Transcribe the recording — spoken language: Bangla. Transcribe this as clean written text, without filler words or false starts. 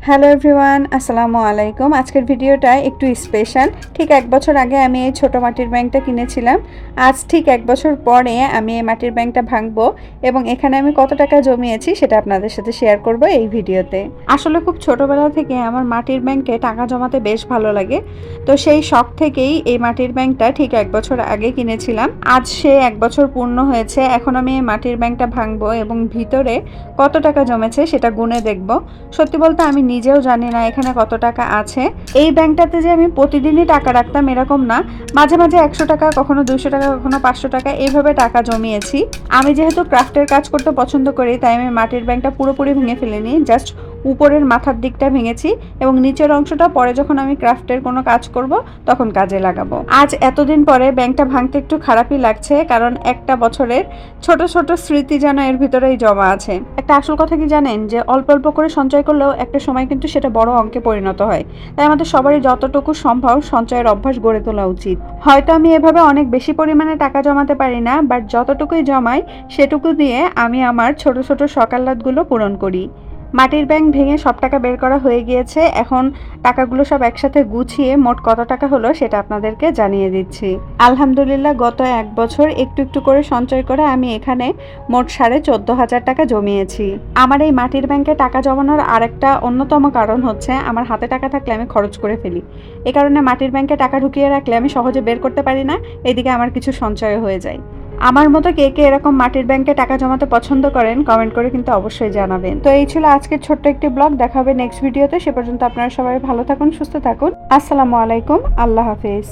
হ্যালো এভরিওয়ান, আসসালামু আলাইকুম। আজকের ভিডিওটা একটু স্পেশাল। ঠিক 1 বছর আগে আমি এই ছোট মাটির ব্যাংকটা কিনেছিলাম। আজ ঠিক 1 বছর পরে আমি এই মাটির ব্যাংকটা ভাঙবো এবং এখানে আমি কত টাকা জমিয়েছি সেটা আপনাদের সাথে শেয়ার করব এই ভিডিওতে। আসলে খুব ছোটবেলা থেকে আমার মাটির ব্যাংকে টাকা জমাতে বেশ ভালো লাগে। তো সেই শখ থেকেই এই মাটির ব্যাংকটা ঠিক 1 বছর আগে কিনেছিলাম। আজ সে 1 বছর পূর্ণ হয়েছে। এখন আমি এই মাটির ব্যাংকটা ভাঙবো এবং ভিতরে কত টাকা জমেছে সেটা গুনে দেখব। সত্যি বলতে আমি নিজেও জানি না এখানে কত টাকা আছে। এই ব্যাংকটাতে যে আমি প্রতিদিনই টাকা রাখতাম এরকম না, মাঝে মাঝে 100 টাকা, কখনো 200 টাকা, কখনো 500 টাকা এইভাবে টাকা জমিয়েছি। আমি যেহেতু ক্রাফটের কাজ করতে পছন্দ করি তাই আমি মাটির ব্যাংকটা পুরোপুরি ভেঙে ফেলিনি, জাস্ট উপরের মাথার দিকটা ভেঙেছি এবং নিচের অংশটা পরে যখন আমি ক্রাফটের কোনো কাজ করব তখন কাজে লাগাবো। আজ এতদিন পরে ব্যাংকটা ভাঙতে একটু খারাপই লাগছে, কারণ একটা বছরের ছোট ছোট স্মৃতি যেন এর ভিতরেই জমা আছে। একটা আসল কথা কি জানেন, যে অল্প অল্প করে সঞ্চয় করলেও একটা সময় কিন্তু সেটা বড় অঙ্কে পরিণত হয়। তাই আমাদের সবারই যতটুকু সম্ভব সঞ্চয়ের অভ্যাস গড়ে তোলা উচিত। হয়তো আমি এভাবে অনেক বেশি পরিমাণে টাকা জমাতে পারি না, বাট যতটুকুই জমাই সেটুকু দিয়ে আমি আমার ছোট ছোট সকালাতগুলো পূরণ করি। মাটির ব্যাংক ভেঙে সব টাকা বের করা হয়ে গিয়েছে। এখন টাকাগুলো সব একসাথে গুছিয়ে মোট কত টাকা হলো সেটা আপনাদেরকে জানিয়ে দিচ্ছি। আলহামদুলিল্লাহ, গত 1 বছর একটু একটু করে সঞ্চয় করে আমি এখানে মোট 14,500 টাকা জমিয়েছি। আমার এই মাটির ব্যাংকে টাকা জমানোর আরেকটা অন্যতম কারণ হচ্ছে আমার হাতে টাকা থাকলে আমি খরচ করে ফেলি। এ কারণে মাটির ব্যাংকে টাকা ঢুকিয়ে রাখলে আমি সহজে বের করতে পারি না, এদিকে আমার কিছু সঞ্চয় হয়ে যায়। আমার মতো কে কে এরকম মাটির ব্যাংকে টাকা জমাতে পছন্দ করেন কমেন্ট করে কিন্তু অবশ্যই জানাবেন। তো এই ছিল আজকের ছোট্ট একটি ব্লগ। দেখা হবে নেক্সট ভিডিওতে। সে পর্যন্ত আপনারা সবাই ভালো থাকুন, সুস্থ থাকুন। আসসালামু আলাইকুম, আল্লাহ হাফেজ।